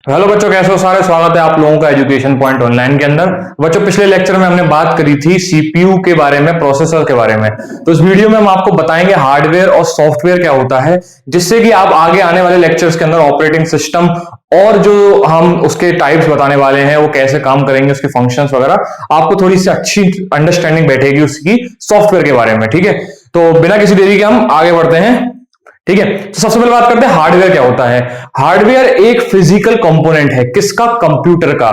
Hello बच्चों, कैसे हो सारे। स्वागत है आप लोगों का एजुकेशन पॉइंट ऑनलाइन के अंदर। बच्चों, पिछले लेक्चर में हमने बात करी थी सीपीयू के बारे में, प्रोसेसर के बारे में। तो इस वीडियो में हम आपको बताएंगे हार्डवेयर और सॉफ्टवेयर क्या होता है, जिससे कि आप आगे आने वाले लेक्चर्स के अंदर ऑपरेटिंग सिस्टम और जो हम उसके टाइप्स बताने वाले हैं वो कैसे काम करेंगे, उसके फंक्शंस वगैरह, आपको थोड़ी सी अच्छी अंडरस्टैंडिंग बैठेगी उसकी सॉफ्टवेयर के बारे में। ठीक है, तो बिना किसी देरी के हम आगे बढ़ते हैं। ठीक है, तो सबसे पहले बात करते हैं हार्डवेयर क्या होता है। हार्डवेयर एक फिजिकल कंपोनेंट है। किसका? कंप्यूटर का।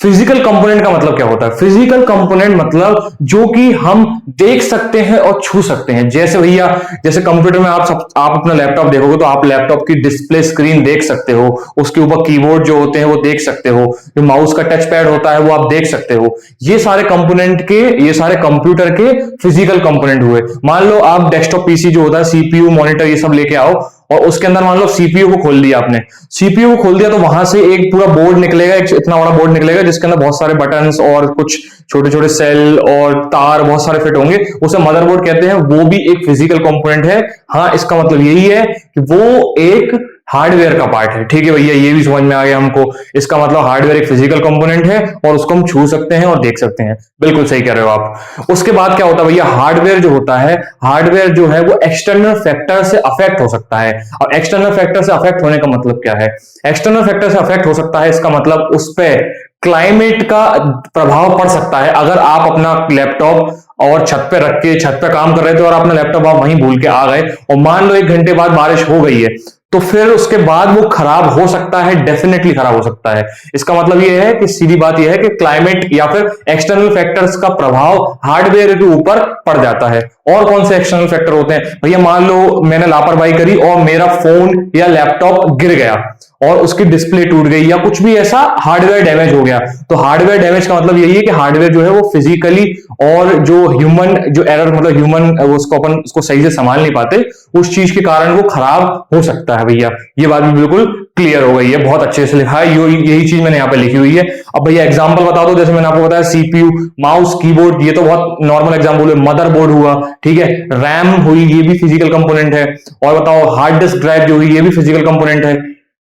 फिजिकल कंपोनेंट का मतलब क्या होता है? फिजिकल कंपोनेंट मतलब जो कि हम देख सकते हैं और छू सकते हैं। जैसे भैया, जैसे कंप्यूटर में आप अपना लैपटॉप देखोगे तो आप लैपटॉप की डिस्प्ले स्क्रीन देख सकते हो, उसके ऊपर कीबोर्ड जो होते हैं वो देख सकते हो, जो माउस का टच पैड होता है वो आप देख सकते हो। ये सारे कंपोनेंट के, ये सारे कंप्यूटर के फिजिकल कंपोनेंट हुए। मान लो आप डेस्कटॉप पीसी जो होता है, सीपीयू मॉनिटर ये सब लेके आओ और उसके अंदर मान लो सीपीयू को खोल दिया आपने। सीपीयू को खोल दिया तो वहां से एक पूरा बोर्ड निकलेगा, एक इतना बड़ा बोर्ड निकलेगा जिसके अंदर बहुत सारे बटन्स और कुछ छोटे छोटे सेल और तार बहुत सारे फिट होंगे। उसे मदरबोर्ड कहते हैं। वो भी एक फिजिकल कंपोनेंट है। हाँ, इसका मतलब यही है कि वो एक हार्डवेयर का पार्ट है। ठीक है भैया, ये भी समझ में आ गया हमको। इसका मतलब हार्डवेयर एक फिजिकल कंपोनेंट है और उसको हम छू सकते हैं और देख सकते हैं। बिल्कुल सही कह रहे हो आप। उसके बाद क्या होता है भैया, हार्डवेयर जो होता है, हार्डवेयर जो है वो एक्सटर्नल फैक्टर से अफेक्ट हो सकता है। और एक्सटर्नल फैक्टर से अफेक्ट होने का मतलब क्या है? एक्सटर्नल फैक्टर से अफेक्ट हो सकता है, इसका मतलब उस पर क्लाइमेट का प्रभाव पड़ सकता है। अगर आप अपना लैपटॉप और छत पे रख के छत पे काम कर रहे थे और अपना लैपटॉप आप वहीं भूल के आ गए और मान लो 1 घंटे बाद बारिश हो गई है, तो फिर उसके बाद वो खराब हो सकता है, डेफिनेटली खराब हो सकता है। इसका मतलब ये है कि सीधी बात ये है कि क्लाइमेट या फिर एक्सटर्नल फैक्टर्स का प्रभाव हार्डवेयर के ऊपर पड़ जाता है। और कौन से एक्सटर्नल फैक्टर होते हैं भैया? मान लो मैंने लापरवाही करी और मेरा फोन या लैपटॉप गिर गया और उसकी डिस्प्ले टूट गई या कुछ भी ऐसा हार्डवेयर डैमेज हो गया। तो हार्डवेयर डैमेज का मतलब यही है कि हार्डवेयर जो है वो फिजिकली और जो ह्यूमन जो एरर, मतलब ह्यूमन उसको अपन उसको सही से संभाल नहीं पाते, उस चीज के कारण वो खराब हो सकता है। भैया ये बात भी बिल्कुल क्लियर हो गई है, बहुत अच्छे से लिखा है। यही चीज मैंने यहाँ पे लिखी हुई है। अब भैया एग्जांपल बता दो। जैसे मैंने आपको बताया सीपीयू, माउस, कीबोर्ड, ये तो बहुत नॉर्मल एग्जांपल है। मदरबोर्ड हुआ, ठीक है, रैम हुई, ये भी फिजिकल कंपोनेंट है। और बताओ हार्ड डिस्क ड्राइव जो हुई, ये भी फिजिकल कंपोनेंट है।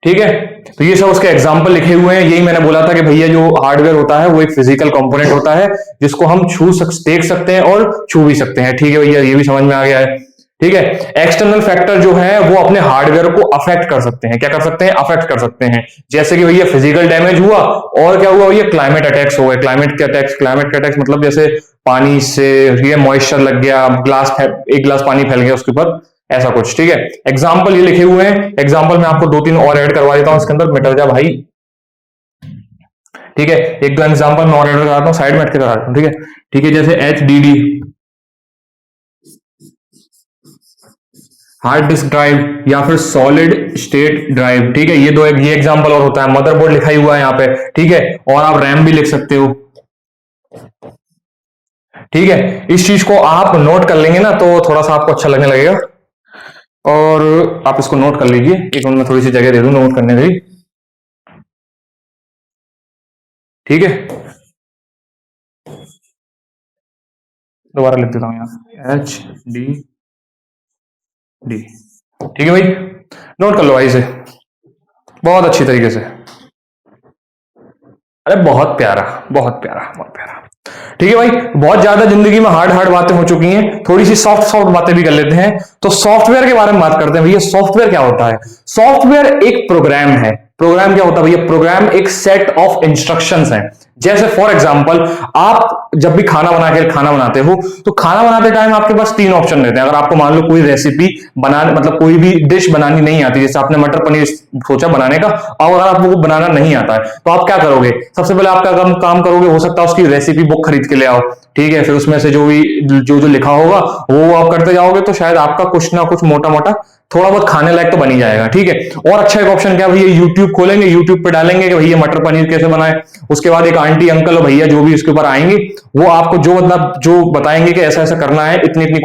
ठीक है, तो ये सब उसके एग्जाम्पल लिखे हुए हैं। यही मैंने बोला था कि भैया जो हार्डवेयर होता है वो एक फिजिकल कंपोनेंट होता है जिसको हम देख सकते हैं और छू भी सकते हैं। ठीक है भैया, ये भी समझ में आ गया है। ठीक है, एक्सटर्नल फैक्टर जो है वो अपने हार्डवेयर को अफेक्ट कर सकते हैं। क्या कर सकते हैं? अफेक्ट कर सकते हैं। जैसे कि भैया फिजिकल डैमेज हुआ, और क्या हुआ भैया? क्लाइमेट अटैक्स हो गए। क्लाइमेट के अटैक्स मतलब जैसे पानी से ये मॉइस्चर लग गया, एक गिलास पानी फैल गया उसके ऊपर, ऐसा कुछ। ठीक है, एग्जाम्पल ये लिखे हुए हैं। एग्जाम्पल में आपको 2-3 और ऐड करवा देता हूं इसके अंदर, मिट जा भाई। ठीक है, एक दो एग्जाम्पल मैं और ऐड कराता हूं, साइड में हट के करा देता हूं। ठीक है, ठीक है, जैसे HDD, हार्ड डिस्क ड्राइव या फिर सॉलिड स्टेट ड्राइव। ठीक है, ये एग्जांपल और होता है। मदरबोर्ड लिखा ही हुआ है यहाँ पे। ठीक है, और आप रैम भी लिख सकते हो। ठीक है, इस चीज को आप नोट कर लेंगे ना तो थोड़ा सा आपको अच्छा लगने लगेगा। और आप इसको नोट कर लीजिए। एक मिनट में थोड़ी सी जगह दे दूं नोट करने की। ठीक है, दोबारा लिख देता हूं यहाँ, HDD। ठीक है भाई, नोट कर लो भाई इसे बहुत अच्छी तरीके से। अरे बहुत प्यारा, बहुत प्यारा, बहुत प्यारा। ठीक है भाई, बहुत ज्यादा जिंदगी में हार्ड हार्ड बातें हो चुकी हैं, थोड़ी सी सॉफ्ट सॉफ्ट बातें भी कर लेते हैं। तो सॉफ्टवेयर के बारे में बात करते हैं भैया। सॉफ्टवेयर क्या होता है? सॉफ्टवेयर एक प्रोग्राम है। प्रोग्राम क्या होता है भैया? प्रोग्राम एक सेट ऑफ इंस्ट्रक्शंस है। जैसे फॉर एग्जांपल, आप जब भी खाना बनाते हो तो खाना बनाते टाइम आपके पास 3 ऑप्शन रहते हैं। अगर आपको मान लो कोई रेसिपी बनाने, मतलब कोई भी डिश बनानी नहीं आती, जैसे आपने मटर पनीर सोचा बनाने का, और अगर आपको वो बनाना नहीं आता है तो आप क्या करोगे? सबसे पहले आपका काम करोगे, हो सकता है उसकी रेसिपी बुक खरीद के ले आओ। ठीक है, फिर उसमें से जो जो लिखा होगा वो आप करते जाओगे तो शायद आपका कुछ ना कुछ मोटा मोटा थोड़ा बहुत खाने लायक तो बन ही जाएगा। ठीक है, और अच्छा एक ऑप्शन क्या भैया, यूट्यूब खोलेंगे, यूट्यूब पे डालेंगे कि भैया मटर पनीर कैसे बनाए। उसके बाद एक आंटी अंकल और भैया जो भी उसके ऊपर आएंगे वो आपको जो बताएंगे कि ऐसा ऐसा करना है, इतनी इतनी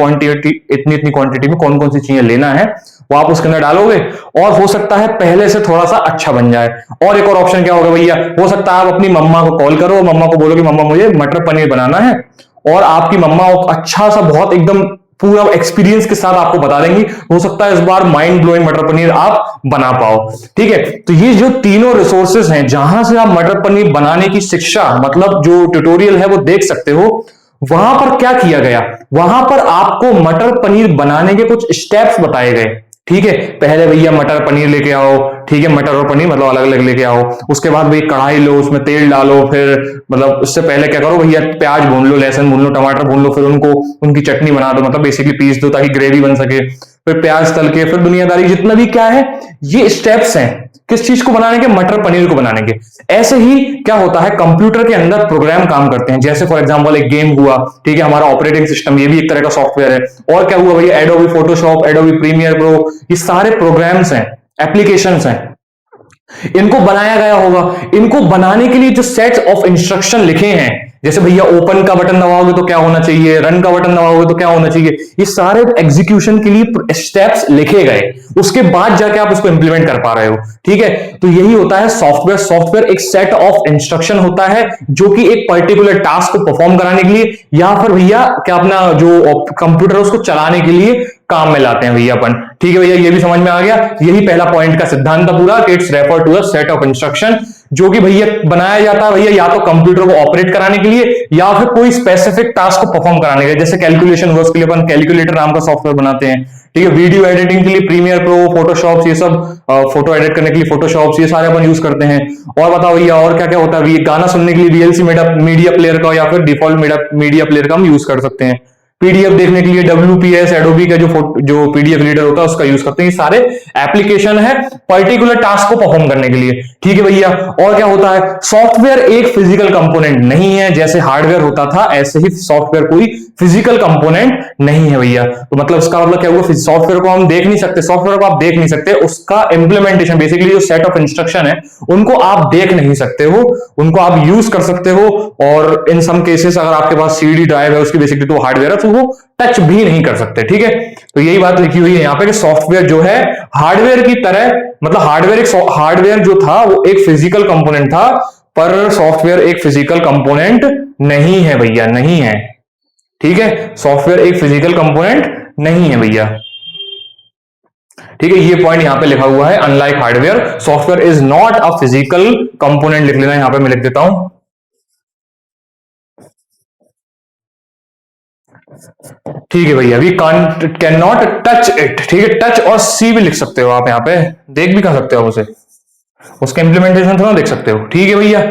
क्वांटिटी में कौन कौन सी चीजें लेना है, वो आप उसके अंदर डालोगे और हो सकता है पहले से थोड़ा सा अच्छा बन जाए। और एक और ऑप्शन क्या होगा भैया, हो सकता है आप अपनी मम्मा को कॉल करो, मम्मा को बोलो कि मम्मा मुझे मटर पनीर बनाना है, और आपकी मम्मा अच्छा सा बहुत एकदम पूरा एक्सपीरियंस के साथ आपको बता देंगी। हो सकता है इस बार माइंड ब्लोइंग मटर पनीर आप बना पाओ। ठीक है, तो ये जो तीनों रिसोर्सेज हैं जहां से आप मटर पनीर बनाने की शिक्षा मतलब जो ट्यूटोरियल है वो देख सकते हो, वहां पर क्या किया गया, वहां पर आपको मटर पनीर बनाने के कुछ स्टेप्स बताए गए। ठीक है, पहले भैया मटर पनीर लेके आओ, ठीक है, मटर और पनीर मतलब अलग अलग लेके आओ। उसके बाद भाई कढ़ाई लो, उसमें तेल डालो, फिर मतलब उससे पहले क्या करो भैया, प्याज भून लो, लहसुन भून लो, टमाटर भून लो, फिर उनको उनकी चटनी बना दो, मतलब बेसिकली पीस दो ताकि ग्रेवी बन सके। फिर प्याज तल के, फिर दुनियादारी जितना भी क्या है, ये स्टेप्स हैं किस चीज को बनाने के, मटर पनीर को बनाने के। ऐसे ही क्या होता है, कंप्यूटर के अंदर प्रोग्राम काम करते हैं। जैसे फॉर एग्जांपल एक गेम हुआ, ठीक है, हमारा ऑपरेटिंग सिस्टम, ये भी एक तरह का सॉफ्टवेयर है। और क्या हुआ भैया, Adobe Photoshop, Adobe Premiere Pro, ये सारे प्रोग्राम्स हैं, एप्लीकेशंस हैं, इनको बनाया गया होगा। इनको बनाने के लिए जो सेट ऑफ इंस्ट्रक्शन लिखे हैं, जैसे भैया ओपन का बटन दबाओगे तो क्या होना चाहिए, रन का बटन दबाओगे तो क्या होना चाहिए, ये सारे एग्जीक्यूशन के लिए स्टेप्स लिखे गए, उसके बाद जाके आप इसको इंप्लीमेंट कर पा रहे हो। ठीक है, तो यही होता है सॉफ्टवेयर। सॉफ्टवेयर एक सेट ऑफ इंस्ट्रक्शन होता है जो कि एक पर्टिकुलर टास्क को परफॉर्म कराने के लिए या फिर भैया क्या अपना जो कंप्यूटर है उसको चलाने के लिए काम में लाते हैं भैया अपन। ठीक है भैया, ये भी समझ में आ गया। यही पहला पॉइंट का सिद्धांत था पूरा, it's refer to a set of instruction, जो कि भैया बनाया जाता है भैया या तो कंप्यूटर को ऑपरेट कराने के लिए या फिर कोई स्पेसिफिक टास्क को परफॉर्म कराने के लिए। जैसे कैलकुलेशन हुआ, उसके लिए अपन कैलकुलेटर नाम का सॉफ्टवेयर बनाते हैं। ठीक है, वीडियो एडिटिंग के लिए प्रीमियर प्रो, फोटोशॉप, ये सब फोटो एडिट करने के लिए फोटोशॉप, ये सारे अपन यूज करते हैं। और बताओ भैया और क्या क्या होता है, गाना सुनने के लिए वीएलसी मीडिया प्लेयर का या फिर डिफॉल्ट मीडिया प्लेयर का हम यूज कर सकते हैं। पीडीएफ देखने के लिए डब्ल्यूपीएस, एडोबी का जो पीडीएफ रीडर होता है उसका यूज करते हैं। ये सारे एप्लीकेशन है पर्टिकुलर टास्क को परफॉर्म करने के लिए। ठीक है भैया, और क्या होता है, सॉफ्टवेयर एक फिजिकल कंपोनेंट नहीं है, जैसे हार्डवेयर होता था ऐसे ही सॉफ्टवेयर कोई फिजिकल कंपोनेंट नहीं है भैया। तो मतलब इसका मतलब क्या हुआ, सॉफ्टवेयर को हम देख नहीं सकते, सॉफ्टवेयर को आप देख नहीं सकते, उसका इंप्लीमेंटेशन बेसिकली जो सेट ऑफ इंस्ट्रक्शन है उनको आप देख नहीं सकते हो, उनको आप यूज कर सकते हो। और इन सम केसेस अगर आपके पास सीडी ड्राइव है उसकी बेसिकली तो हार्डवेयर है, तो वो टच भी नहीं कर सकते। ठीक है, तो यही बात लिखी हुई है यहाँ पे कि सॉफ्टवेयर जो है हार्डवेयर की तरह, मतलब हार्डवेयर जो था वो एक फिजिकल कंपोनेंट था, पर सॉफ्टवेयर एक फिजिकल कंपोनेंट नहीं है भैया, नहीं है। ठीक है, सॉफ्टवेयर एक फिजिकल कंपोनेंट नहीं है भैया। ठीक है, ये पॉइंट यहां पे लिखा हुआ है, unlike hardware software is not a physical component, लिख लेना, यहां पे मैं लिख देता हूं। ठीक है भैया, we can not touch it. ठीक है, टच और सी भी लिख सकते हो आप, यहां पे देख भी कर सकते हो उसे, उसका इंप्लीमेंटेशन थोड़ा देख सकते हो। ठीक है भैया,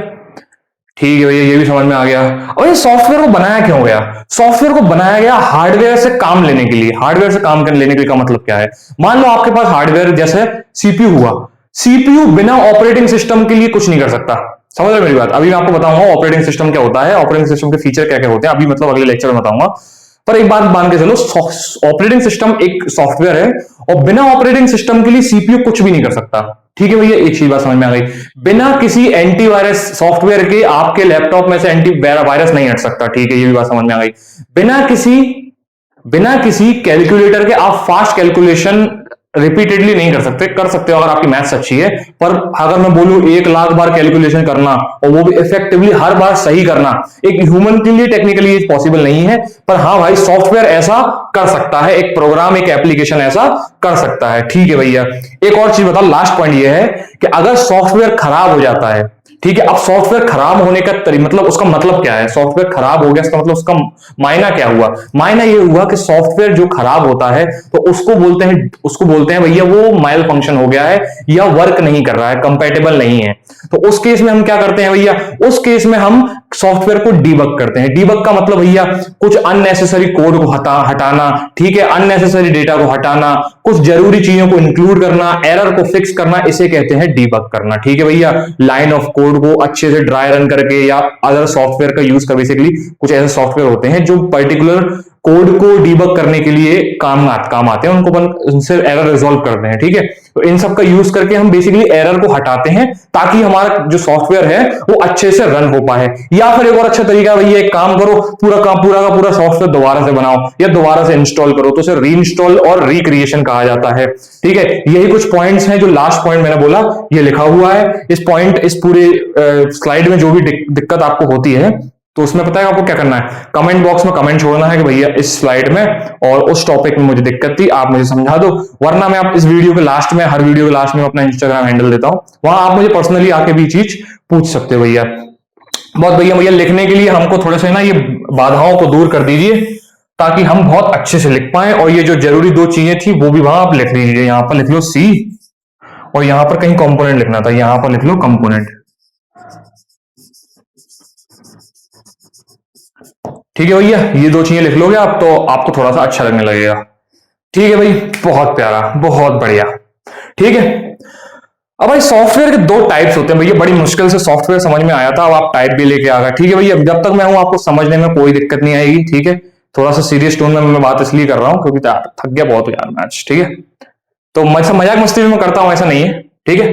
ठीक है भैया, ये भी समझ में आ गया। और ये सॉफ्टवेयर को बनाया क्यों गया, सॉफ्टवेयर को बनाया गया हार्डवेयर से काम लेने के लिए। हार्डवेयर से काम लेने के लिए का मतलब क्या है, मान लो आपके पास हार्डवेयर जैसे सीपीयू हुआ, सीपीयू बिना ऑपरेटिंग सिस्टम के लिए कुछ नहीं कर सकता। समझ रहे मेरी बात, अभी मैं आपको बताऊंगा ऑपरेटिंग सिस्टम क्या होता है, ऑपरेटिंग सिस्टम के फीचर क्या क्या होते हैं, अभी मतलब अगले लेक्चर में बताऊंगा। पर एक बात मान के चलो, ऑपरेटिंग सिस्टम एक सॉफ्टवेयर है और बिना ऑपरेटिंग सिस्टम के लिए सीपीयू कुछ भी नहीं कर सकता। ठीक है भैया, एक चीज बात समझ में आ गई, बिना किसी एंटीवायरस सॉफ्टवेयर के आपके लैपटॉप में से एंटी वायरस नहीं हट सकता। ठीक है, ये भी बात समझ में आ गई। बिना किसी कैलकुलेटर के आप फास्ट कैलकुलेशन रिपीटेडली नहीं कर सकते हो अगर आपकी मैथ्स अच्छी है। पर अगर मैं बोलूं 1,00,000 बार कैलकुलेशन करना और वो भी इफेक्टिवली हर बार सही करना, एक ह्यूमन के लिए टेक्निकली पॉसिबल नहीं है। पर हाँ भाई, सॉफ्टवेयर ऐसा कर सकता है, एक प्रोग्राम, एक एप्लीकेशन ऐसा कर सकता है। ठीक है भैया, एक और चीज बताओ, लास्ट पॉइंट ये है कि अगर सॉफ्टवेयर खराब हो जाता है, ठीक है, अब सॉफ्टवेयर खराब होने का मतलब उसका मतलब क्या है, सॉफ्टवेयर खराब हो गया इसका मतलब उसका मायना क्या हुआ, मायना ये हुआ कि सॉफ्टवेयर जो खराब होता है तो उसको बोलते हैं भैया वो माइल फंक्शन हो गया है या वर्क नहीं कर रहा है, कंपैटिबल नहीं है। तो उस केस में हम क्या करते हैं भैया, उस केस में हम सॉफ्टवेयर को डीबग करते हैं। डीबग का मतलब भैया कुछ अननेसेसरी कोड को हटाना, ठीक है, अननेसेसरी डेटा को हटाना, कुछ जरूरी चीजों को इंक्लूड करना, एरर को फिक्स करना, इसे कहते हैं डीबग करना। ठीक है भैया, लाइन ऑफ कोड को अच्छे से ड्राई रन करके या अदर सॉफ्टवेयर का यूज कर, बेसिकली कुछ ऐसे सॉफ्टवेयर होते हैं जो पर्टिकुलर कोड को डीबग करने के लिए काम आते हैं, उनको उनसे एरर रिजॉल्व करते हैं। ठीक है, तो इन सब का यूज करके हम बेसिकली एरर को हटाते हैं ताकि हमारा जो सॉफ्टवेयर है वो अच्छे से रन हो पाए। या फिर एक और अच्छा तरीका भैया, एक काम करो, पूरा का पूरा सॉफ्टवेयर दोबारा से बनाओ या दोबारा से इंस्टॉल करो, तो उसे रीइंस्टॉल और रिक्रिएशन कहा जाता है। ठीक है, यही कुछ पॉइंट्स हैं जो लास्ट पॉइंट मैंने बोला ये लिखा हुआ है। इस पूरे स्लाइड में जो भी दिक्कत आपको होती है तो उसमें पता है आपको क्या करना है, कमेंट बॉक्स में कमेंट छोड़ना है कि भैया इस स्लाइड में और उस टॉपिक में मुझे दिक्कत थी, आप मुझे समझा दो। वरना मैं आप इस वीडियो के लास्ट में, हर वीडियो के लास्ट में अपना इंस्टाग्राम हैंडल देता हूं, वहां आप मुझे पर्सनली आके भी चीज पूछ सकते हो भैया। बहुत भैया लिखने के लिए हमको थोड़े से ना ये बाधाओं को दूर कर दीजिए ताकि हम बहुत अच्छे से लिख पाए, और ये जो जरूरी 2 चीजें थी वो भी वहां आप लिख लीजिए। यहां पर लिख लो सी, और यहां पर कहीं कंपोनेंट लिखना था, यहां पर लिख लो कंपोनेंट। ठीक है भैया, ये 2 चीजें लिख लोगे आप तो आपको थोड़ा सा अच्छा लगने लगेगा। ठीक है भाई, बहुत प्यारा, बहुत बढ़िया। ठीक है, अब भाई सॉफ्टवेयर के 2 टाइप्स होते हैं भैया, बड़ी मुश्किल से सॉफ्टवेयर समझ में आया था, अब आप टाइप भी लेके आ गए। ठीक है भैया, जब तक मैं हूं आपको समझने में कोई दिक्कत नहीं आएगी। ठीक है, थोड़ा सा सीरियस टोन में मैं बात इसलिए कर रहा हूं क्योंकि थक गया बहुत यार मैच। ठीक है, तो मजाक मस्ती में करता हूं, ऐसा नहीं है। ठीक है,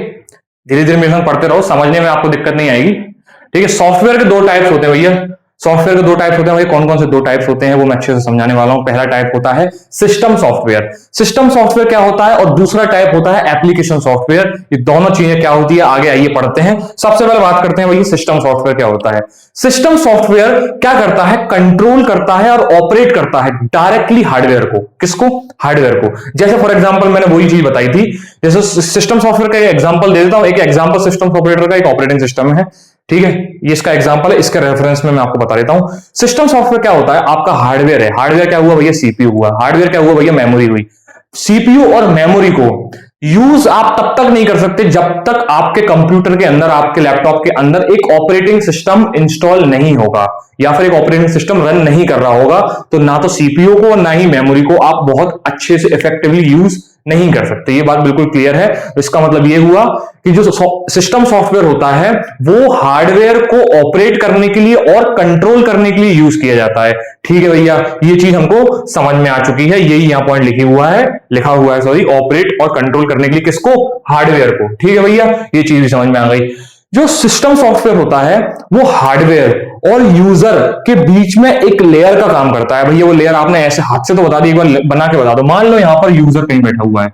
धीरे धीरे मेरे साथ पढ़ते रहो, समझने में आपको दिक्कत नहीं आएगी। ठीक है, सॉफ्टवेयर के 2 टाइप्स होते हैं भैया, सॉफ्टवेयर के 2 टाइप्स होते हैं भैया। कौन कौन से 2 टाइप्स होते हैं वो मैं अच्छे से समझाने वाला हूं। पहला टाइप होता है सिस्टम सॉफ्टवेयर। सिस्टम सॉफ्टवेयर क्या होता है, और दूसरा टाइप होता है एप्लीकेशन सॉफ्टवेयर। ये दोनों चीजें क्या होती है, आगे आइए पढ़ते हैं। सबसे पहले बात करते हैं भैया सिस्टम सॉफ्टवेयर क्या होता है। सिस्टम सॉफ्टवेयर क्या करता है, कंट्रोल करता है और ऑपरेट करता है डायरेक्टली हार्डवेयर को। किसको, हार्डवेयर को। जैसे फॉर एग्जांपल मैंने वही चीज बताई थी, जैसे सिस्टम सॉफ्टवेयर का एक एग्जांपल दे देता हूं। एक एग्जांपल सिस्टम सॉफ्टवेयर का एक ऑपरेटिंग सिस्टम है। ठीक है, ये इसका एग्जांपल है, इसके रेफरेंस में मैं आपको बता देता हूं। सिस्टम सॉफ्टवेयर क्या होता है, आपका हार्डवेयर है। हार्डवेयर क्या हुआ भैया, सीपीयू हुआ। हार्डवेयर क्या हुआ भैया, मेमोरी हुई। सीपीयू और मेमोरी को यूज आप तब तक नहीं कर सकते जब तक आपके कंप्यूटर के अंदर, आपके लैपटॉप के अंदर एक ऑपरेटिंग सिस्टम इंस्टॉल नहीं होगा, या फिर एक ऑपरेटिंग सिस्टम रन नहीं कर रहा होगा। तो ना तो सीपीयू को ना ही मेमोरी को आप बहुत अच्छे से इफेक्टिवली यूज नहीं कर सकते। ये बात बिल्कुल क्लियर है। तो इसका मतलब ये हुआ कि जो सिस्टम सॉफ्टवेयर होता है वो हार्डवेयर को ऑपरेट करने के लिए और कंट्रोल करने के लिए यूज किया जाता है। ठीक है भैया, ये चीज हमको समझ में आ चुकी है। यही यहां पॉइंट लिखा हुआ है सॉरी, ऑपरेट और कंट्रोल करने के लिए किसको, हार्डवेयर को। ठीक है भैया, ये चीज भी समझ में आ गई। जो सिस्टम सॉफ्टवेयर होता है वो हार्डवेयर और यूजर के बीच में एक लेयर का काम करता है। भैया वो लेयर आपने ऐसे हाथ से तो बता दी, एक बार बना के बता दो। मान लो यहां पर यूजर कहीं बैठा हुआ है,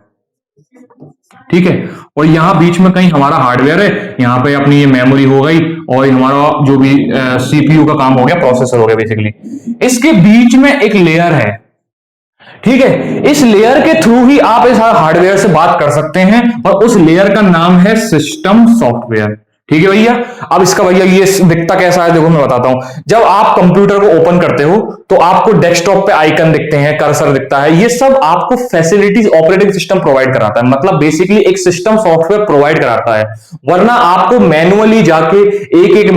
ठीक है, और यहां बीच में कहीं हमारा हार्डवेयर है, यहां पे अपनी ये मेमोरी हो गई और हमारा जो भी सीपीयू का काम हो गया, प्रोसेसर हो गया बेसिकली। इसके बीच में एक लेयर है। ठीक है, इस लेयर के थ्रू ही आप इस हार्डवेयर से बात कर सकते हैं, और उस लेयर का नाम है सिस्टम सॉफ्टवेयर। ठीक है भैया, अब इसका भैया ये दिखता कैसा है, देखो मैं बताता हूं। जब आप कंप्यूटर को ओपन करते हो तो आपको डेस्कटॉप पे आइकन दिखते हैं, कर्सर दिखता है। ये सब आपको फैसिलिटीज ऑपरेटिंग सिस्टम प्रोवाइड कराता है, मतलब बेसिकली एक सिस्टम सॉफ्टवेयर प्रोवाइड कराता है। वरना आपको मैनुअली जाके एक एक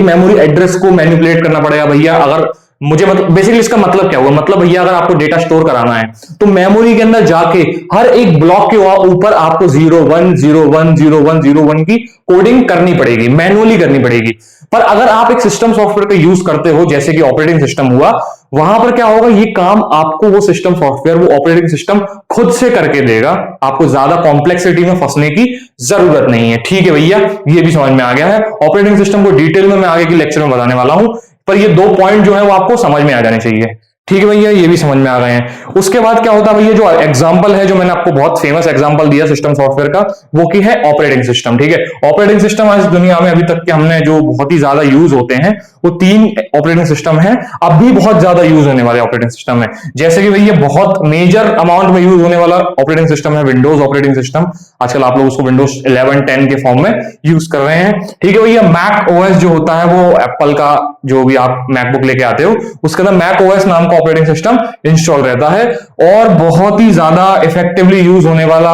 मेमोरी एड्रेस को मैनिपुलेट करना पड़ेगा भैया। अगर मुझे मतलब बेसिकली इसका मतलब क्या हुआ, मतलब भैया अगर आपको डेटा स्टोर कराना है तो मेमोरी के अंदर जाके हर एक ब्लॉक के ऊपर आपको 01010101 की कोडिंग करनी पड़ेगी, मैनुअली करनी पड़ेगी। पर अगर आप एक सिस्टम सॉफ्टवेयर का यूज करते हो, जैसे कि ऑपरेटिंग सिस्टम हुआ, वहां पर क्या होगा, ये काम आपको वो सिस्टम सॉफ्टवेयर, वो ऑपरेटिंग सिस्टम खुद से करके देगा। आपको ज्यादा कॉम्प्लेक्सिटी में फंसने की जरूरत नहीं है। ठीक है भैया, ये भी समझ में आ गया है। ऑपरेटिंग सिस्टम को डिटेल में मैं आगे के लेक्चर में बताने वाला हूं, पर ये 2 पॉइंट जो है वो आपको समझ में आ जाने चाहिए। ठीक है भैया, ये भी समझ में आ गए हैं। उसके बाद क्या होता है भैया, जो एग्जांपल है, जो मैंने आपको बहुत फेमस एग्जांपल दिया सिस्टम सॉफ्टवेयर का, वो की है ऑपरेटिंग सिस्टम। ठीक है, ऑपरेटिंग सिस्टम आज दुनिया में अभी तक के हमने जो बहुत ही ज्यादा यूज होते हैं वो 3 ऑपरेटिंग सिस्टम है। अब भी बहुत ज्यादा यूज होने वाले ऑपरेटिंग सिस्टम है। जैसे कि भैया बहुत मेजर अमाउंट में यूज होने वाला ऑपरेटिंग सिस्टम है विंडोज ऑपरेटिंग सिस्टम। आजकल आप लोग उसको विंडोज 11 10 के फॉर्म में यूज कर रहे हैं। ठीक है भैया, मैक ओएस जो होता है, वो एप्पल का जो भी आप मैकबुक लेके आते हो उसके अंदर मैक ओएस नाम का ऑपरेटिंग सिस्टम इंस्टॉल रहता है। और बहुत ही ज्यादा इफेक्टिवली यूज होने वाला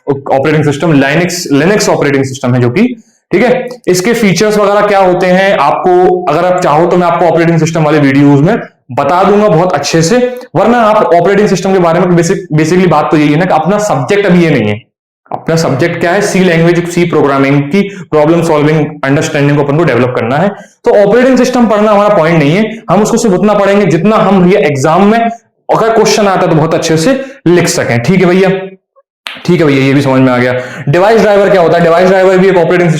operating system Linux operating system है, जो कि ठीक है। इसके फीचर्स वगैरह क्या होते हैं, आपको अगर आप चाहो तो मैं आपको ऑपरेटिंग सिस्टम वाले वीडियोस में बता दूंगा बहुत अच्छे से। वरना आप ऑपरेटिंग सिस्टम के बारे में बेसिकली बात तो यही है ना कि अपना सब्जेक्ट अभी ये नहीं है। अपना सब्जेक्ट क्या है, सी लैंग्वेज, सी प्रोग्रामिंग की प्रॉब्लम सॉल्विंग अंडरस्टैंडिंग को अपन को डेवलप करना है। तो ऑपरेटिंग सिस्टम पढ़ना हमारा पॉइंट नहीं है, हम उसको सिर्फ उतना पढ़ेंगे जितना हम ये एग्जाम में अगर क्वेश्चन आता है तो बहुत अच्छे से लिख सकें। ठीक है भैया, ठीक है भैया, ये भी समझ में आ गया। डिवाइस ड्राइवर क्या होता है, डिवाइस ड्राइवर भी एक ऑपरेटिंग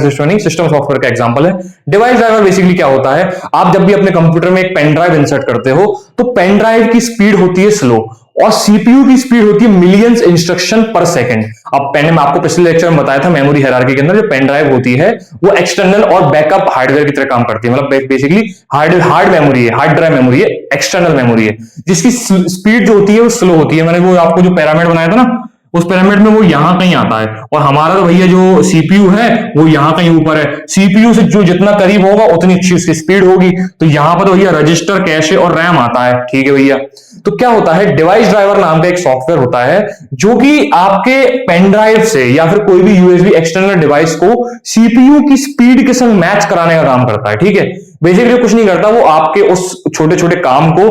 सिस्टम नहीं, सिस्टम सॉफ्टवेयर का एग्जांपल है। डिवाइस ड्राइवर बेसिकली क्या होता है, आप जब भी अपने कंप्यूटर में एक पेन ड्राइव इंसर्ट करते हो तो पेन ड्राइव की स्पीड होती है स्लो, और सीपीयू की स्पीड होती है मिलियंस इंस्ट्रक्शन पर सेकंड। अब मैंने आपको पिछले लेक्चर में बताया था मेमोरी हायरार्की के अंदर जो पेन ड्राइव होती है वो एक्सटर्नल और बैकअप हार्डवेयर की तरह काम करती है। मतलब बेसिकली हार्ड मेमोरी है, हार्ड ड्राइव मेमोरी है, एक्सटर्नल मेमोरी है, जिसकी स्पीड जो होती है वो स्लो होती है। मैंने वो आपको जो पिरामिड बनाया था ना, उस पिरामिड में वो यहां कहीं आता है, और हमारा तो भैया जो सीपीयू है वो यहां कहीं ऊपर है। सीपीयू से जो जितना करीब होगा उतनी अच्छी उसकी स्पीड होगी। तो यहां पर तो भैया रजिस्टर, कैशे और रैम आता है, ठीक है भैया। तो क्या होता है, डिवाइस ड्राइवर नाम का एक सॉफ्टवेयर होता है जो कि आपके पेन ड्राइव से या फिर कोई भी यूएसबी एक्सटर्नल डिवाइस को सीपीयू की स्पीड के संग मैच कराने का काम करता है, ठीक है। बेसिकली कुछ नहीं करता, वो आपके उस छोटे छोटे काम को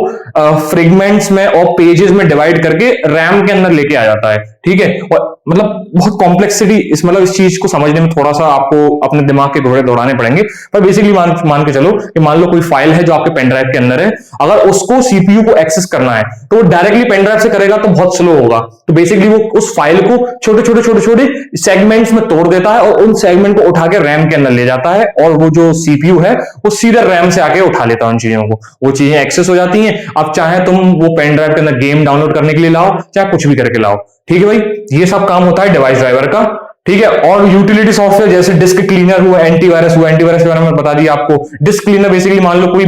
फ्रेगमेंट्स में और पेजेस में डिवाइड करके रैम के अंदर लेके आ जाता है, ठीक है। और मतलब बहुत कॉम्प्लेक्सिटी मतलब इस चीज को समझने में थोड़ा सा आपको अपने दिमाग के घोड़े दौड़ाने पड़ेंगे। पर बेसिकली मान के चलो कि मान लो कोई फाइल है जो आपके पेन ड्राइव के अंदर है, अगर उसको सीपीयू को एक्सेस करना है तो वो डायरेक्टली पेन ड्राइव से करेगा तो बहुत स्लो होगा। तो बेसिकली वो उस फाइल को छोटे छोटे सेगमेंट्स में तोड़ देता है और उन सेगमेंट को उठा के रैम के अंदर ले जाता है, और वो जो सीपीयू है वो सीधा रैम से आके उठा लेता है उन चीजों को, वो चीजें एक्सेस हो जाती हैं। अब चाहे तुम वो पेन ड्राइव के अंदर गेम डाउनलोड करने के लिए लाओ, चाहे कुछ भी करके लाओ, ठीक है भाई। ये सब काम होता है डिवाइस ड्राइवर का, ठीक है। और यूटिलिटी सॉफ्टवेयर जैसे डिस्क क्लीनर हुआ, एंटीवायरस हुआ, एंटीवायरस के बारे में बता दिया आपको। डिस्क क्लीनर बेसिकली मान लो कोई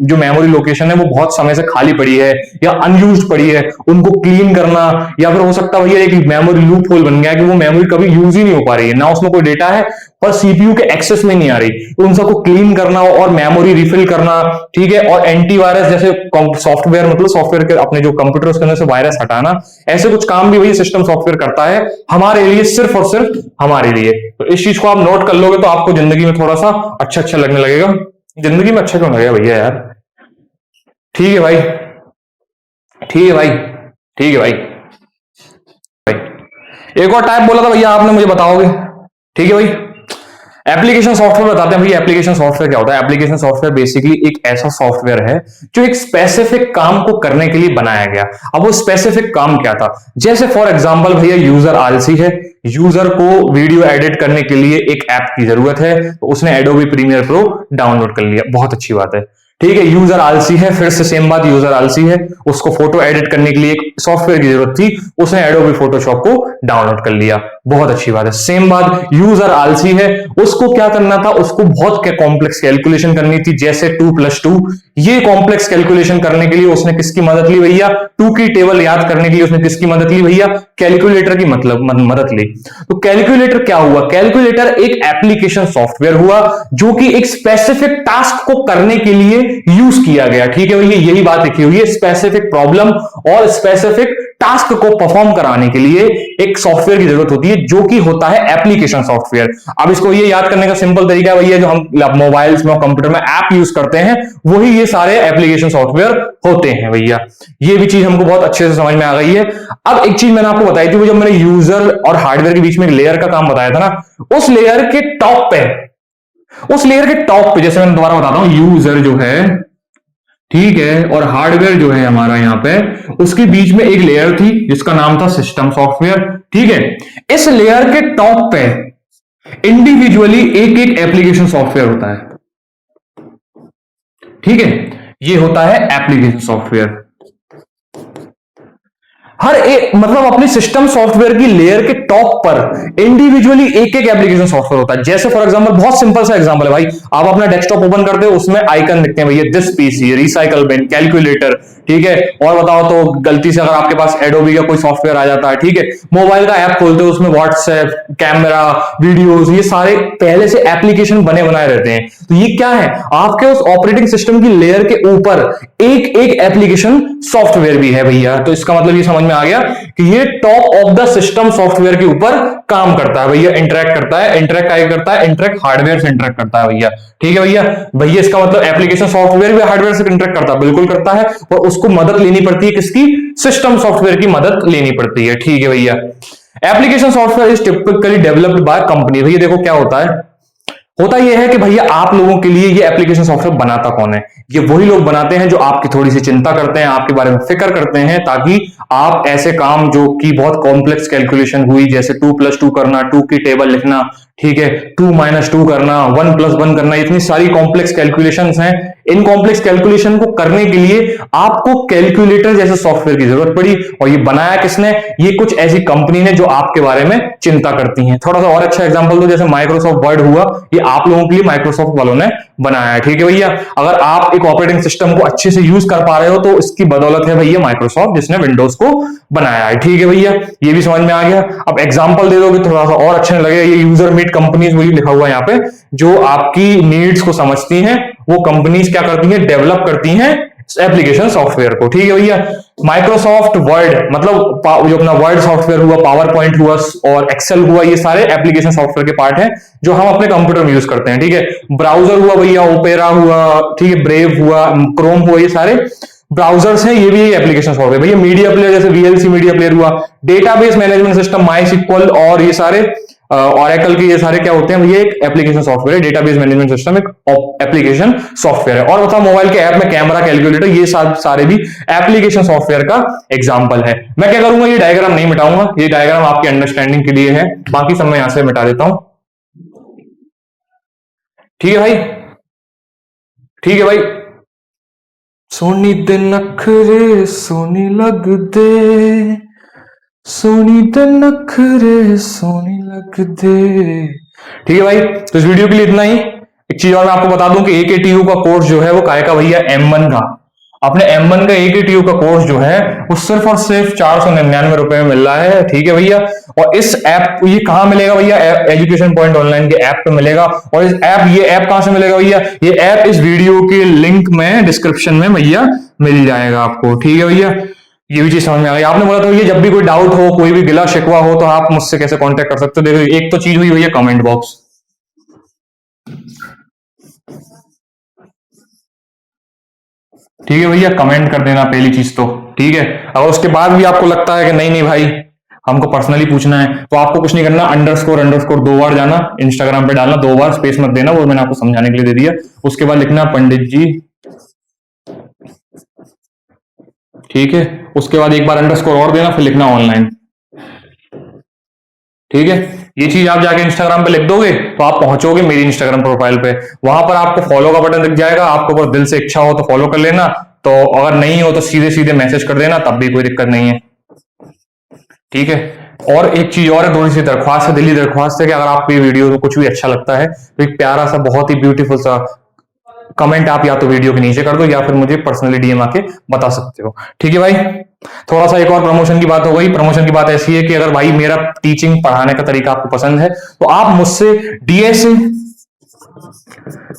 जो मेमोरी लोकेशन है वो बहुत समय से खाली पड़ी है या अनयूज्ड पड़ी है, उनको क्लीन करना। या फिर हो सकता है भैया एक मेमोरी लूप होल बन गया कि वो मेमोरी कभी यूज ही नहीं हो पा रही है, ना उसमें कोई डेटा है पर सीपीयू के एक्सेस में नहीं आ रही, तो उन सबको क्लीन करना और मेमोरी रिफिल करना, ठीक है। और एंटीवायरस जैसे सॉफ्टवेयर, मतलब सॉफ्टवेयर के अपने जो कंप्यूटर उसके अंदर से वायरस हटाना, ऐसे कुछ काम भी वही सिस्टम सॉफ्टवेयर करता है हमारे लिए, सिर्फ और सिर्फ हमारे लिए। तो इस चीज को आप नोट कर लोगे तो आपको जिंदगी में थोड़ा सा अच्छा लगने लगेगा। जिंदगी में अच्छा क्यों लगेगा भैया यार, ठीक है भाई, ठीक है भाई, ठीक है भाई। एक और टाइप बोला था भैया आपने, मुझे बताओगे, ठीक है भाई। एप्लीकेशन सॉफ्टवेयर बताते हैं भैया। एप्लीकेशन सॉफ्टवेयर क्या होता है? एप्लीकेशन सॉफ्टवेयर बेसिकली एक ऐसा सॉफ्टवेयर है जो एक स्पेसिफिक काम को करने के लिए बनाया गया। अब वो स्पेसिफिक काम क्या था? जैसे फॉर एग्जांपल भैया यूजर आलसी है, यूजर को वीडियो एडिट करने के लिए एक ऐप की जरूरत है, तो उसने एडोबी प्रीमियर प्रो डाउनलोड कर लिया, बहुत अच्छी बात है, ठीक है। यूजर आलसी है, फिर से सेम बात, यूजर आलसी है, उसको फोटो एडिट करने के लिए एक सॉफ्टवेयर की जरूरत थी, उसने एडोबी फोटोशॉप को डाउनलोड कर लिया, बहुत अच्छी बात है। सेम बात, यूजर आलसी है, उसको क्या करना था, उसको बहुत कॉम्प्लेक्स कैलकुलेशन करनी थी, जैसे 2+2। ये कॉम्प्लेक्स कैलकुलेशन करने के लिए उसने किसकी मदद ली भैया? 2 की टेबल याद करने के लिए उसने किसकी मदद ली भैया? कैलकुलेटर की मदद ली। तो कैलकुलेटर क्या हुआ? कैलकुलेटर एक एप्लीकेशन सॉफ्टवेयर हुआ जो कि एक स्पेसिफिक टास्क को करने के लिए यूज किया गया, ठीक है भैया। यही बात लिखी हुई है, स्पेसिफिक प्रॉब्लम और स्पेसिफिक टास्क को परफॉर्म कराने के लिए एक सॉफ्टवेयर की जरूरत होती है जो कि होता है एप्लीकेशन सॉफ्टवेयर। अब इसको ये याद करने का सिंपल तरीका भैया, जो हम मोबाइल्स में कंप्यूटर में ऐप यूज करते हैं वही ये सारे एप्लीकेशन सॉफ्टवेयर होते हैं भैया। ये भी चीज हमको बहुत अच्छे से समझ में आ गई है। अब एक चीज मैंने आपको बताई थी, वो जब मैंने यूजर और हार्डवेयर के बीच में एक लेयर का काम बताया था ना, उस लेयर के टॉप पे जैसे मैंने दोबारा बताता हूं, यूजर जो है, ठीक है, और हार्डवेयर जो है हमारा यहां पे, उसके बीच में एक लेयर थी जिसका नाम था सिस्टम सॉफ्टवेयर, ठीक है। इस लेयर के टॉप पे इंडिविजुअली एक एक एप्लीकेशन सॉफ्टवेयर होता है, ठीक है। ये होता है एप्लीकेशन सॉफ्टवेयर। हर एक मतलब अपने सिस्टम सॉफ्टवेयर की लेयर के टॉप पर इंडिविजुअली एक एक एप्लीकेशन सॉफ्टवेयर होता है। जैसे फॉर एग्जांपल, बहुत सिंपल सा एग्जांपल है भाई, आप अपना डेस्कटॉप ओपन करते हो, उसमें आइकन दिखते हैं भैया, this PC, recycle bin, calculator, ठीक है। और बताओ तो गलती से अगर आपके पास एडोबी का कोई सॉफ्टवेयर आ जाता है, ठीक है, मोबाइल का ऐप खोलते हो, उसमें व्हाट्सएप, कैमरा, वीडियोस, ये सारे पहले से एप्लीकेशन बने बनाए रहते हैं। तो ये क्या है? आपके उस ऑपरेटिंग सिस्टम की लेयर के ऊपर एक एक एप्लीकेशन सॉफ्टवेयर भी है भैया। तो इसका मतलब ये समझ में आ गया कि ये top of the system software के ऊपर काम करता है भैया, इंटरेक्ट करता है। इंटरेक्ट क्या करता है? इंटरेक्ट हार्डवेयर से इंटरेक्ट करता है भैया, ठीक है भैया। भैया इसका मतलब एप्लीकेशन सॉफ्टवेयर भी हार्डवेयर से इंटरेक्ट करता है, बिल्कुल करता है, और उसको मदद लेनी पड़ती है, किसकी? सिस्टम सॉफ्टवेयर की मदद लेनी पड़ती है, ठीक है भैया। Application software is typically developed by company. भैया देखो क्या होता है, होता यह है कि भैया आप लोगों के लिए ये एप्लीकेशन सॉफ्टवेयर बनाता कौन है? ये वही लोग बनाते हैं जो आपकी थोड़ी सी चिंता करते हैं, आपके बारे में फिक्र करते हैं, ताकि आप ऐसे काम जो कि बहुत कॉम्प्लेक्स कैलकुलेशन हुई, जैसे 2+2 करना, 2 की टेबल लिखना, ठीक है, 2 - 2 करना, 1 + 1 करना, इतनी सारी कॉम्प्लेक्स कैलकुलेशंस हैं। इन कॉम्प्लेक्स कैलकुलेशन को करने के लिए आपको कैलकुलेटर जैसे सॉफ्टवेयर की जरूरत पड़ी, और ये बनाया किसने? ये कुछ ऐसी कंपनी ने जो आपके बारे में चिंता करती हैं। थोड़ा सा और अच्छा एग्जांपल दो, जैसे माइक्रोसॉफ्ट वर्ड हुआ, ये आप लोगों के लिए माइक्रोसॉफ्ट वालों ने बनाया है। ठीक है भैया, अगर आप एक ऑपरेटिंग सिस्टम को अच्छे से यूज कर पा रहे हो तो इसकी बदौलत है भैया माइक्रोसॉफ्ट, जिसने विंडोज को बनाया है। ठीक है भैया, ये भी समझ में आ गया। अब एग्जांपल दे दोगे थोड़ा सा और अच्छा लगेगा। ये यूजर मीट कंपनीज वही लिखा हुआ है यहाँ पे, जो आपकी नीड्स को समझती हैं, वो कंपनीज क्या करती हैं? डेवलप करती हैं एप्लीकेशन सॉफ्टवेयर को। ठीक है भैया, माइक्रोसॉफ्ट वर्ड मतलब जो अपना वर्ड सॉफ्टवेयर हुआ, पावर पॉइंट हुआ और एक्सेल हुआ, ये सारे एप्लीकेशन सॉफ्टवेयर के पार्ट हैं जो हम अपने कंप्यूटर में यूज करते हैं। ठीक है, ब्राउजर हुआ भैया, ओपेरा हुआ, ठीक है, ब्रेव हुआ, क्रोम हुआ, ये सारे ब्राउजर्स हैं, ये भी एक एप्लीकेशन सॉफ्टवेयर। भैया मीडिया प्लेयर जैसे वीएलसी मीडिया प्लेयर हुआ, डेटाबेस मैनेजमेंट सिस्टम माइस्क्ल और ये सारे ऑरेकल के, ये सारे क्या होते हैं? ये एक एप्लीकेशन सॉफ्टवेयर है। डेटाबेस मैनेजमेंट सिस्टम एक एप्लीकेशन सॉफ्टवेयर है। और बताओ मोबाइल के ऐप में कैमरा, कैलकुलेटर, ये सारे भी एप्लीकेशन सॉफ्टवेयर का एग्जांपल है। मैं क्या करूंगा, ये डायग्राम नहीं मिटाऊंगा, ये डायग्राम आपके अंडरस्टैंडिंग के लिए है, बाकी सब मैं यहां से मिटा देता हूं। ठीक है भाई, ठीक है भाई। सोनी दे नखरे सोनी लग दे, सोनी दे नखरे सोनी लग दे। ठीक है भाई, तो इस वीडियो के लिए इतना ही। एक चीज और मैं आपको बता दूं कि AKTU का कोर्स जो है वो काय का भैया? M1 का। अपने M1 का AKTU का कोर्स जो है वो सिर्फ और सिर्फ 499 रुपए में मिल रहा है। ठीक है भैया, और इस ऐप, ये कहां मिलेगा भैया? एजुकेशन पॉइंट ऑनलाइन के ऐप पे मिलेगा। और इस ऐप, ये ऐप कहां से मिलेगा भैया? ये ऐप इस वीडियो के लिंक में डिस्क्रिप्शन में भैया मिल जाएगा आपको। ठीक है भैया, ये भी चीज समझ में आ गई। आपने बोला तो ये जब भी कोई डाउट हो, कोई भी गिला शिकवा हो, तो आप मुझसे कैसे कांटेक्ट कर सकते हो? देखो, एक तो चीज हुई भैया कमेंट बॉक्स, ठीक है भैया, कमेंट कर देना पहली चीज तो। ठीक है, अगर उसके बाद भी आपको लगता है कि नहीं नहीं भाई हमको पर्सनली पूछना है, तो आपको कुछ नहीं करना, __ 2 बार जाना, इंस्टाग्राम पे डालना, 2 बार स्पेस मत देना, वो मैंने आपको समझाने के लिए दे दिया। उसके बाद लिखना पंडित जी, ठीक है, उसके बाद एक बार _ और देना, फिर लिखना ऑनलाइन। ठीक है, ये चीज आप जाके इंस्टाग्राम पे लिख दोगे तो आप पहुंचोगे मेरी इंस्टाग्राम प्रोफाइल पे, वहां पर आपको फॉलो का बटन दिख जाएगा। आपको अगर दिल से इच्छा हो तो फॉलो कर लेना, तो अगर नहीं हो तो सीधे सीधे मैसेज कर देना, तब भी कोई दिक्कत नहीं है। ठीक है, और एक चीज और है, थोड़ी सी दरख्वास्त है, दिल्ली दरख्वास्त है कि अगर आपको ये वीडियो को कुछ भी अच्छा लगता है तो एक प्यारा सा, बहुत ही ब्यूटीफुल सा कमेंट आप या तो वीडियो के नीचे कर दो, या फिर मुझे पर्सनली DM आके बता सकते हो। ठीक है भाई, थोड़ा सा एक और प्रमोशन की बात हो गई। प्रमोशन की बात ऐसी है कि अगर भाई मेरा टीचिंग, पढ़ाने का तरीका आपको पसंद है तो आप मुझसे DSA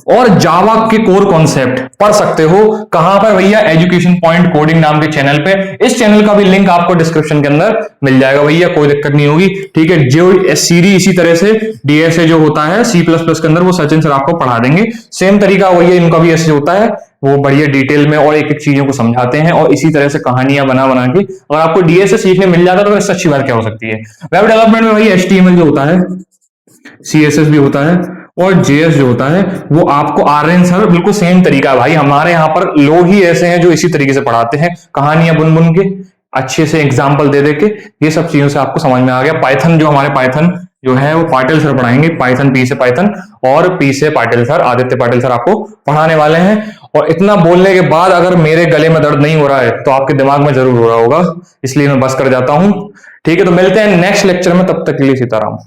और जावा के कोर कॉन्सेप्ट पढ़ सकते हो। कहां पर भैया? एजुकेशन पॉइंट कोडिंग नाम के चैनल पे। इस चैनल का भी लिंक आपको डिस्क्रिप्शन के अंदर मिल जाएगा भैया, कोई दिक्कत नहीं होगी। ठीक है, जो सीरी इसी तरह से DSA जो होता है C++ के अंदर, वो सचिन सर आपको पढ़ा देंगे। सेम तरीका भैया इनका भी ऐसे होता है, वो बढ़िया डिटेल में और एक एक चीजों को समझाते हैं, और इसी तरह से कहानियां बना बना के, और आपको DSA सीखने मिल जाता है तो इससे अच्छी बात क्या हो सकती है? वेब डेवलपमेंट में भैया HTML जो होता है, CSS भी होता है, और JS जो होता है वो आपको RN सर बिल्कुल सेम तरीका है भाई। हमारे यहाँ पर लोग ही ऐसे हैं जो इसी तरीके से पढ़ाते हैं, कहानियां बुन बुन के, अच्छे से एग्जाम्पल दे दे के, ये सब चीजों से आपको समझ में आ गया। पाइथन जो हमारे पाइथन जो है वो पाटिल सर पढ़ाएंगे, पाइथन P से पाइथन, और P से पाटिल सर, आदित्य पाटिल सर आपको पढ़ाने वाले हैं। और इतना बोलने के बाद अगर मेरे गले में दर्द नहीं हो रहा है तो आपके दिमाग में जरूर हो रहा होगा, इसलिए मैं बस कर जाता हूं। ठीक है, तो मिलते हैं नेक्स्ट लेक्चर में, तब तक के लिए सीताराम।